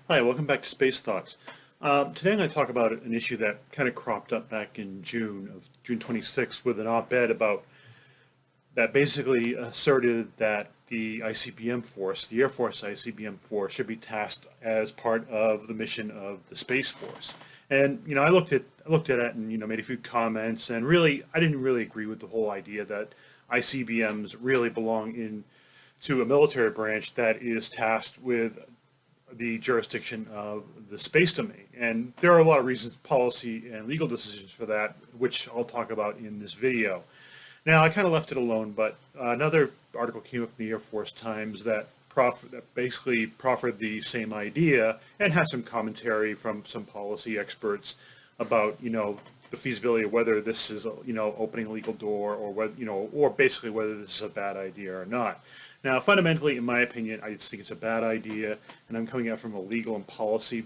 Hi, welcome back to Space Thoughts. Today I'm going to talk about an issue that kind of cropped up back in June 26th, with an op-ed about that basically asserted that the ICBM force, the Air Force ICBM force, should be tasked as part of the mission of the Space Force. And I looked at it and made a few comments, and really I didn't really agree with the whole idea that ICBMs really belong in to a military branch that is tasked with the jurisdiction of the space domain. And there are a lot of reasons, policy and legal decisions for that, which I'll talk about in this video. Now, I kind of left it alone, but another article came up in the Air Force Times that basically proffered the same idea and has some commentary from some policy experts about, the feasibility of whether this is, opening a legal door, or whether, or basically whether this is a bad idea or not. Now, fundamentally, in my opinion, I just think it's a bad idea, and I'm coming out from a legal and policy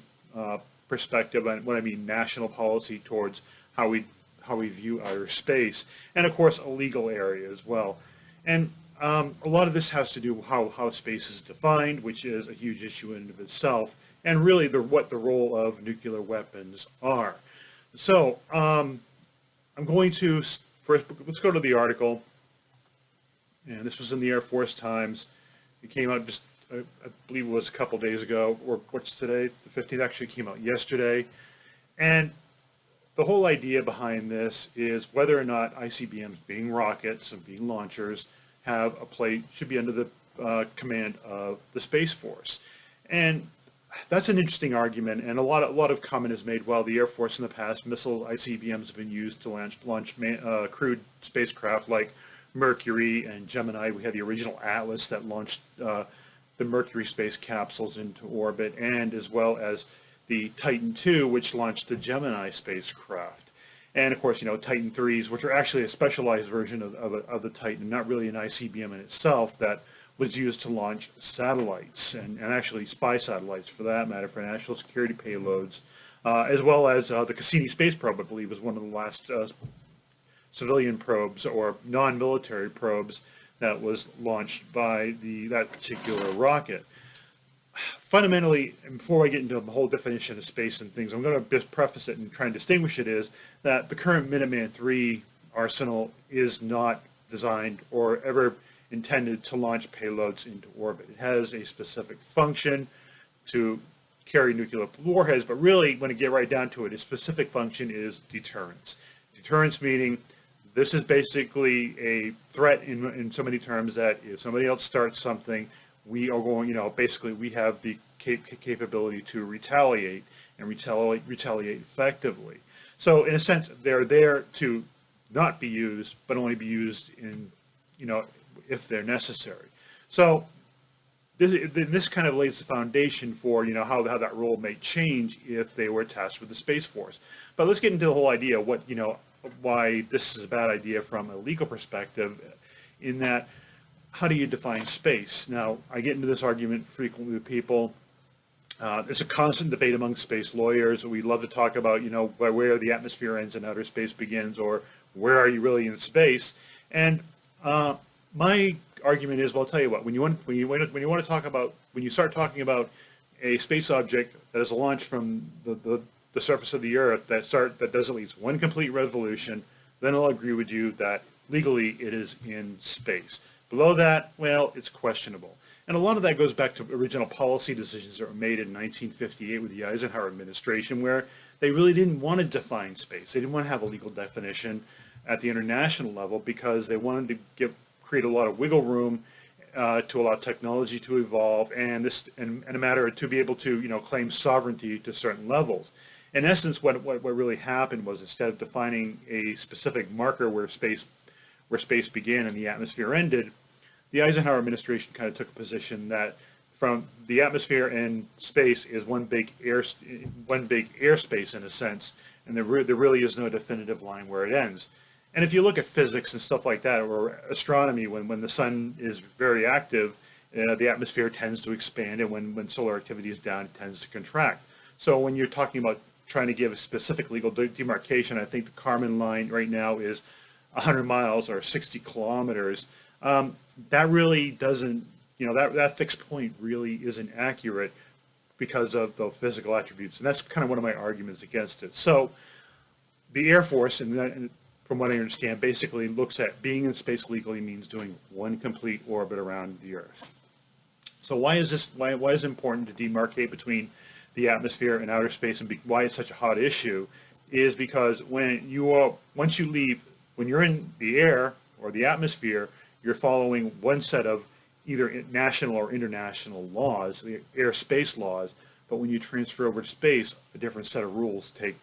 perspective, and what I mean national policy towards how we view outer space, and of course a legal area as well. And a lot of this has to do with how space is defined, which is a huge issue in and of itself, and really what the role of nuclear weapons are. So I'm going to first, let's go to the article. And this was in the Air Force Times. It came out just, I believe it was a couple days ago, or what's today? The 15th actually came out yesterday. And the whole idea behind this is whether or not ICBMs, being rockets and being launchers, should be under the command of the Space Force. And that's an interesting argument, and a lot of comment is made. Well, the Air Force in the past, missile ICBMs have been used to launch crewed spacecraft like Mercury and Gemini. We had the original Atlas that launched the Mercury space capsules into orbit, and as well as the Titan II, which launched the Gemini spacecraft. And of course, Titan IIIs, which are actually a specialized version of the Titan, not really an ICBM in itself, that was used to launch satellites, and actually spy satellites for that matter, for national security payloads, as well as the Cassini space probe, I believe, was one of the last civilian probes or non-military probes that was launched by that particular rocket. Fundamentally, and before I get into the whole definition of space and things, I'm going to just preface it and try and distinguish it, is that the current Minuteman III arsenal is not designed or ever intended to launch payloads into orbit. It has a specific function to carry nuclear warheads, but really, when you get right down to it, its specific function is deterrence. Deterrence meaning this is basically a threat in so many terms that if somebody else starts something, we are going, basically we have the capability to retaliate and retaliate effectively. So in a sense, they're there to not be used, but only be used in, if they're necessary. So this kind of lays the foundation for, how that role may change if they were tasked with the Space Force. But let's get into the whole idea of why this is a bad idea from a legal perspective, in that, how do you define space? Now, I get into this argument frequently with people. It's a constant debate among space lawyers. We love to talk about, where the atmosphere ends and outer space begins, or where are you really in space? And my argument is, well, I'll tell you what. When you start talking about a space object that is launched from the surface of the Earth that does at least one complete revolution, then I'll agree with you that legally it is in space. Below that, well, it's questionable. And a lot of that goes back to original policy decisions that were made in 1958 with the Eisenhower administration, where they really didn't want to define space. They didn't want to have a legal definition at the international level, because they wanted to create a lot of wiggle room to allow technology to evolve, and a matter to be able to claim sovereignty to certain levels. In essence, what really happened was, instead of defining a specific marker where space began and the atmosphere ended, the Eisenhower administration kind of took a position that from the atmosphere and space is one big airspace in a sense, and there really is no definitive line where it ends. And if you look at physics and stuff like that, or astronomy, when the sun is very active, the atmosphere tends to expand, and when solar activity is down, it tends to contract. So when you're talking about trying to give a specific legal demarcation, I think the Kármán line right now is 100 miles or 60 kilometers. That really doesn't, that fixed point really isn't accurate. because of the physical attributes. And that's kind of one of my arguments against it. So the Air Force, and from what I understand, basically looks at being in space legally means doing one complete orbit around the Earth. So why is this? Why is it important to demarcate between the atmosphere and outer space, and why it's such a hot issue? Is because once you leave, when you're in the air or the atmosphere, you're following one set of either national or international laws, the airspace laws. But when you transfer over to space, a different set of rules take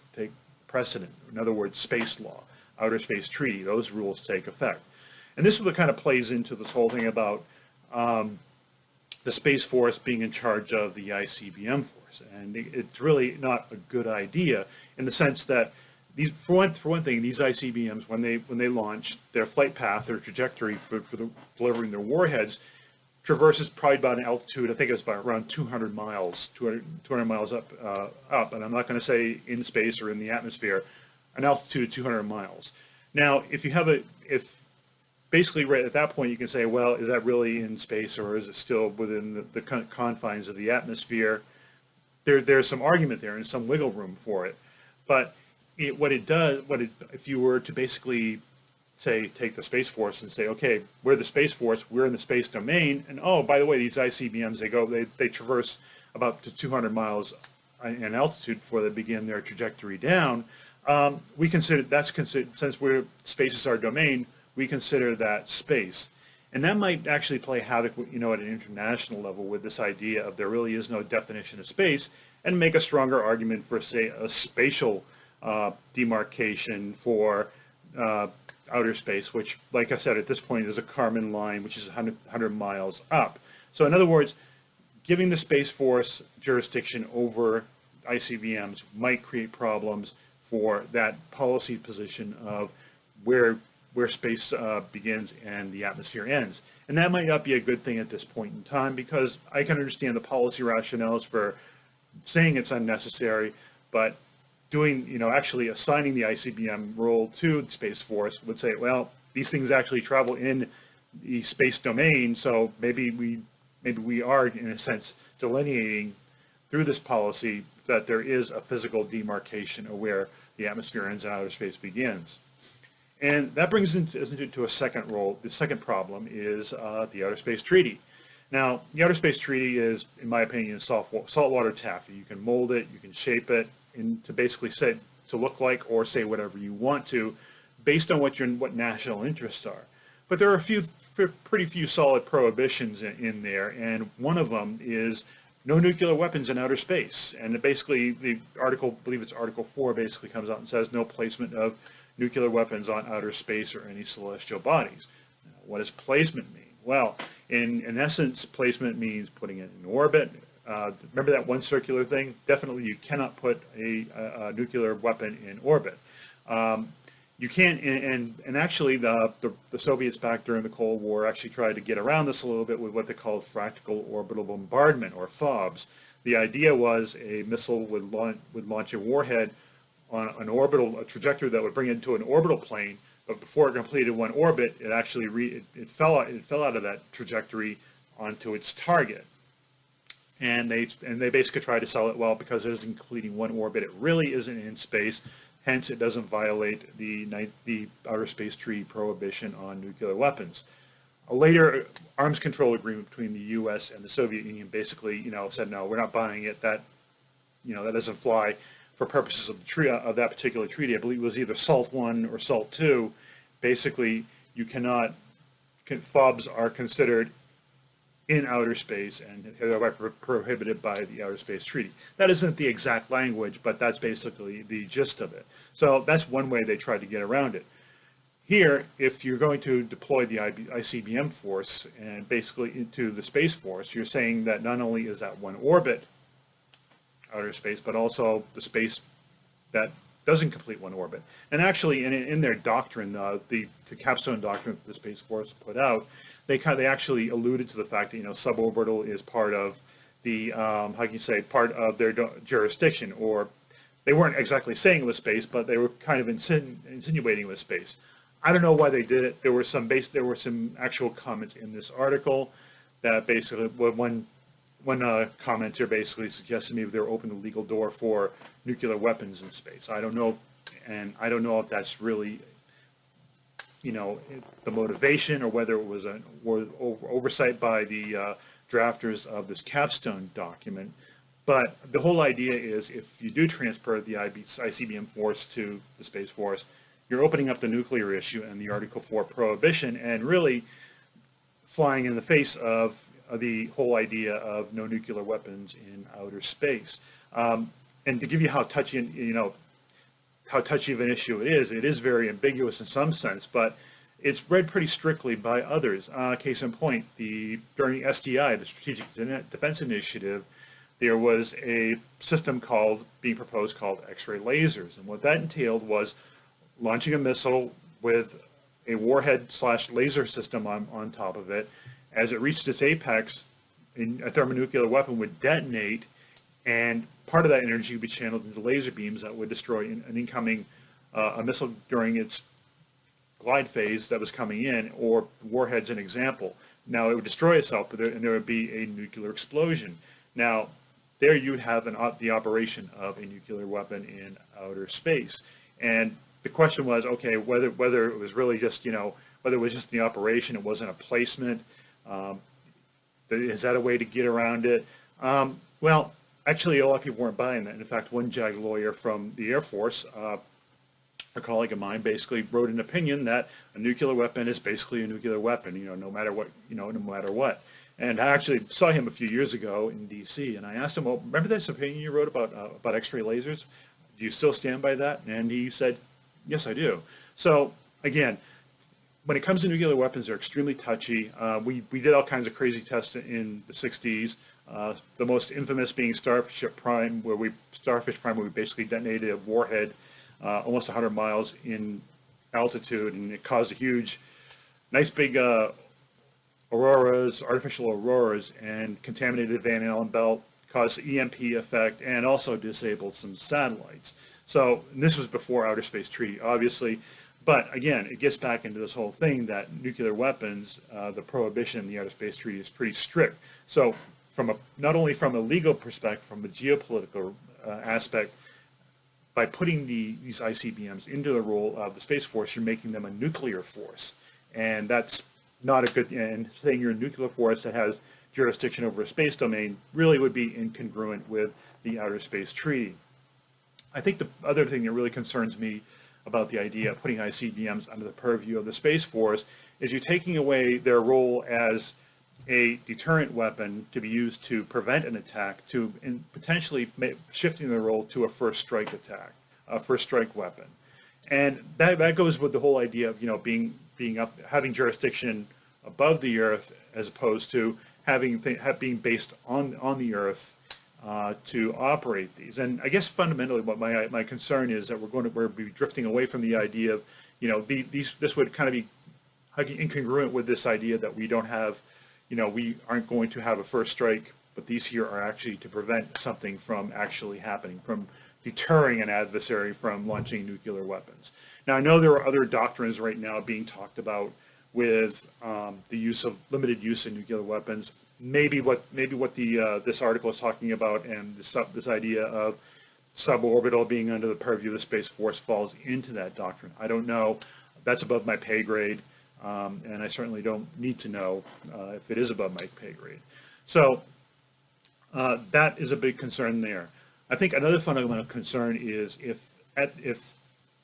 precedent. In other words, space law, outer space treaty, those rules take effect. And this is what kind of plays into this whole thing about the Space Force being in charge of the ICBM force. And it's really not a good idea in the sense that for one thing, these ICBMs, when they launch, their flight path, their trajectory for delivering their warheads, traverses probably about an altitude, I think it was about around 200 miles, 200 miles up, and I'm not going to say in space or in the atmosphere, an altitude of 200 miles. Now, if basically right at that point you can say, well, is that really in space or is it still within the confines of the atmosphere? There's some argument there and some wiggle room for it. But if you were to basically say, take the Space Force and say, okay, we're the Space Force, we're in the space domain, and oh, by the way, these ICBMs, they traverse about to 200 miles in altitude before they begin their trajectory down. Since space is our domain, we consider that space. And that might actually play havoc, at an international level with this idea of there really is no definition of space, and make a stronger argument for, say, a spatial demarcation for outer space, which, like I said, at this point is a Kármán line, which is 100 miles up. So in other words, giving the Space Force jurisdiction over ICBMs might create problems for that policy position of where space begins and the atmosphere ends. And that might not be a good thing at this point in time, because I can understand the policy rationales for saying it's unnecessary, but actually assigning the ICBM role to the Space Force would say, well, these things actually travel in the space domain, so maybe we are, in a sense, delineating through this policy that there is a physical demarcation of where the atmosphere ends and outer space begins. And that brings us into a second role. The second problem is the Outer Space Treaty. Now, the Outer Space Treaty is, in my opinion, saltwater taffy. You can mold it, you can shape it, to basically say to look like or say whatever you want to, based on what national interests are. But there are pretty few solid prohibitions in there, and one of them is no nuclear weapons in outer space. And basically, the article, I believe it's Article 4, basically comes out and says no placement of nuclear weapons on outer space or any celestial bodies. Now, what does placement mean? Well, in essence, placement means putting it in orbit. Remember that one circular thing? Definitely you cannot put a nuclear weapon in orbit. You can't, and actually the Soviets back during the Cold War actually tried to get around this a little bit with what they called fractal orbital bombardment, or FOBs. The idea was a missile would launch a warhead on a trajectory that would bring it to an orbital plane, but before it completed one orbit, it actually it fell out of that trajectory onto its target. And they basically try to sell it, well, because it isn't completing one orbit, it really isn't in space, hence it doesn't violate the Outer Space Treaty prohibition on nuclear weapons. A later arms control agreement between the U.S. and the Soviet Union basically, said, no, we're not buying it. That doesn't fly for purposes of that particular treaty. I believe it was either SALT I or SALT II. Basically, FOBs are considered in outer space and are prohibited by the Outer Space Treaty. That isn't the exact language, but that's basically the gist of it. So that's one way they tried to get around it. Here, if you're going to deploy the ICBM force and basically into the Space Force, you're saying that not only is that one orbit, outer space, but also the space that doesn't complete one orbit. And actually, in their doctrine, the capstone doctrine that the Space Force put out, they actually alluded to the fact that suborbital is part of the part of their jurisdiction, or they weren't exactly saying it was space, but they were kind of insinuating it was space. I don't know why they did it. There were some actual comments in this article that basically one one commenter basically suggested maybe they're opening the legal door for nuclear weapons in space. I don't know, and I don't know if that's really, the motivation, or whether it was an oversight by the drafters of this capstone document. But the whole idea is, if you do transfer the ICBM force to the Space Force, you're opening up the nuclear issue and the Article 4 prohibition, and really flying in the face of the whole idea of no nuclear weapons in outer space. And to give you how touchy of an issue it is very ambiguous in some sense, but it's read pretty strictly by others. Case in point, during SDI, the Strategic Defense Initiative, there was a system being proposed called X-ray lasers, and what that entailed was launching a missile with a warhead/laser system on top of it. As it reached its apex, a thermonuclear weapon would detonate, and part of that energy would be channeled into laser beams that would destroy an incoming a missile during its glide phase that was coming in, or warhead's an example. Now, it would destroy itself, and there would be a nuclear explosion. Now, there you would have the operation of a nuclear weapon in outer space. And the question was, okay, whether it was really just, whether it was just the operation, it wasn't a placement. Is that a way to get around it? Well, actually, a lot of people weren't buying that. In fact, one JAG lawyer from the Air Force, a colleague of mine, basically wrote an opinion that a nuclear weapon is basically a nuclear weapon, no matter what. And I actually saw him a few years ago in D.C., and I asked him, well, remember this opinion you wrote about X-ray lasers? Do you still stand by that? And he said, yes, I do. So, again, when it comes to nuclear weapons, they're extremely touchy. We did all kinds of crazy tests in the 60s, the most infamous being Starfish Prime, where we basically detonated a warhead almost 100 miles in altitude, and it caused a huge, nice big artificial auroras, and contaminated the Van Allen belt, caused EMP effect, and also disabled some satellites. So this was before Outer Space Treaty, obviously. But again, it gets back into this whole thing that nuclear weapons, the prohibition in the Outer Space Treaty is pretty strict. So not only from a legal perspective, from a geopolitical aspect, by putting these ICBMs into the role of the Space Force, you're making them a nuclear force. And that's not a good thing. And saying you're a nuclear force that has jurisdiction over a space domain really would be incongruent with the Outer Space Treaty. I think the other thing that really concerns me about the idea of putting ICBMs under the purview of the Space Force is you're taking away their role as a deterrent weapon to be used to prevent an attack, and potentially shifting their role to a first strike attack, a first strike weapon. And that goes with the whole idea of having jurisdiction above the Earth, as opposed to being based on the Earth to operate these. And I guess fundamentally what my concern is that we're be drifting away from the idea of, this would kind of be incongruent with this idea that we don't have, we aren't going to have a first strike, but these here are actually to prevent something from actually happening, from deterring an adversary from launching nuclear weapons. Now, I know there are other doctrines right now being talked about with the limited use of nuclear weapons. Maybe what this article is talking about, and this idea of suborbital being under the purview of the Space Force, falls into that doctrine. I don't know. That's above my pay grade, and I certainly don't need to know if it is above my pay grade. So that is a big concern there. I think another fundamental concern is if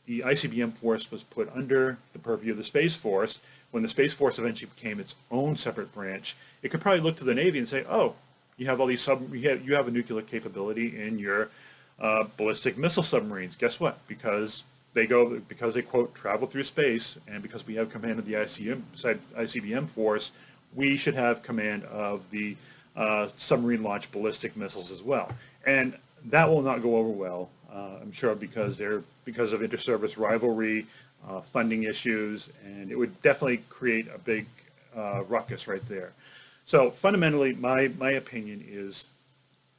the ICBM force was put under the purview of the Space Force, when the Space Force eventually became its own separate branch, it could probably look to the Navy and say, oh, you have all these you have a nuclear capability in your ballistic missile submarines. Guess what? Because they quote travel through space, and because we have command of the ICBM force, we should have command of the submarine launched ballistic missiles as well. And that will not go over well, I'm sure, because of inter-service rivalry, funding issues, and it would definitely create a big ruckus right there. So fundamentally, my opinion is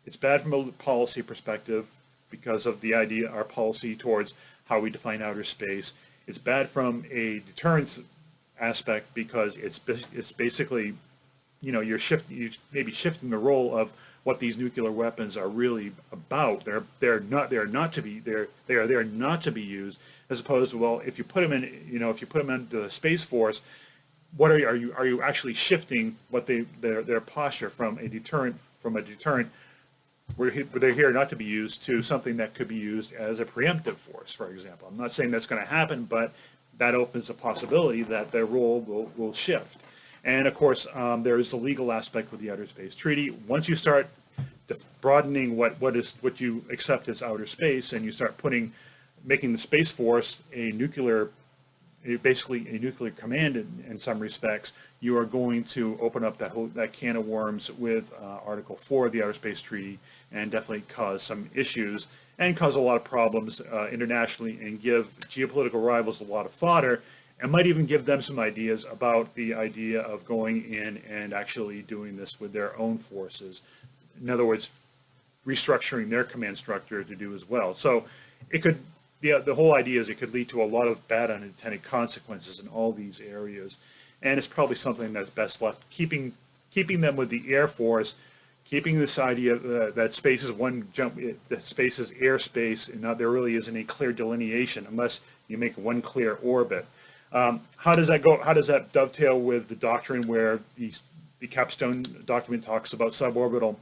it's bad from a policy perspective because of our policy towards how we define outer space. It's bad from a deterrence aspect because it's basically, you may be shifting the role of what these nuclear weapons are really about. They're not to be they're not to be used, as opposed to, well, if you put them in, if you put them into the Space Force, what are you actually shifting what their posture from a deterrent where they're here not to be used to something that could be used as a preemptive force, for example. I'm not saying that's going to happen, but that opens a possibility that their role will shift. And of course, there is the legal aspect with the Outer Space Treaty. Once you start broadening what you accept as outer space, and you start making the Space Force basically a nuclear command in some respects, you are going to open up that can of worms with Article 4 of the Outer Space Treaty, and definitely cause some issues and cause a lot of problems internationally, and give geopolitical rivals a lot of fodder, and might even give them some ideas about the idea of going in and actually doing this with their own forces. In other words, restructuring their command structure to do as well. So it could, the whole idea is it could lead to a lot of bad unintended consequences in all these areas. And it's probably something that's best left keeping them with the Air Force, keeping this idea that space is that space is airspace, and not, there really isn't a clear delineation unless you make one clear orbit. How does that go? How does that dovetail with the doctrine where the capstone document talks about suborbital?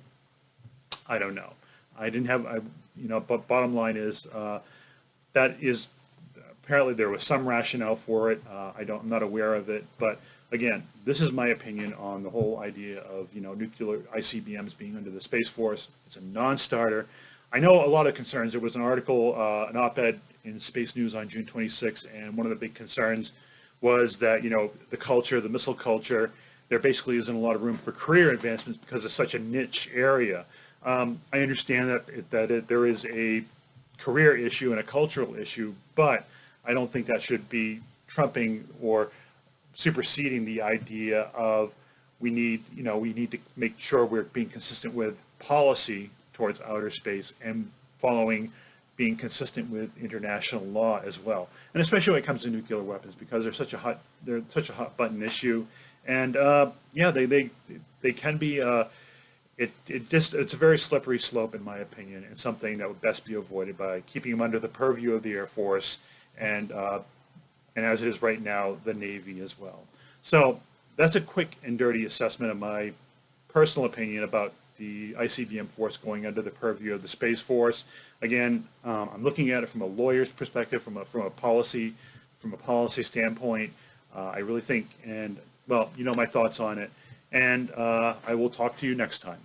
I don't know. But bottom line is that is apparently there was some rationale for it. I'm not aware of it, but again, this is my opinion on the whole idea of nuclear ICBMs being under the Space Force. It's a non-starter. I know a lot of concerns. There was an article, an op-ed in Space News on June 26, and one of the big concerns was that the culture, the missile culture, there basically isn't a lot of room for career advancements because it's such a niche area. I understand that there is a career issue and a cultural issue, but I don't think that should be trumping or superseding the idea of we need to make sure we're being consistent with policy towards outer space, and being consistent with international law as well, and especially when it comes to nuclear weapons, because they're such a hot button issue, and they can be. It's a very slippery slope, in my opinion, and something that would best be avoided by keeping them under the purview of the Air Force, and as it is right now, the Navy as well. So that's a quick and dirty assessment of my personal opinion about the ICBM force going under the purview of the Space Force. Again, I'm looking at it from a lawyer's perspective, from a policy standpoint. I really think, and well, my thoughts on it, and I will talk to you next time.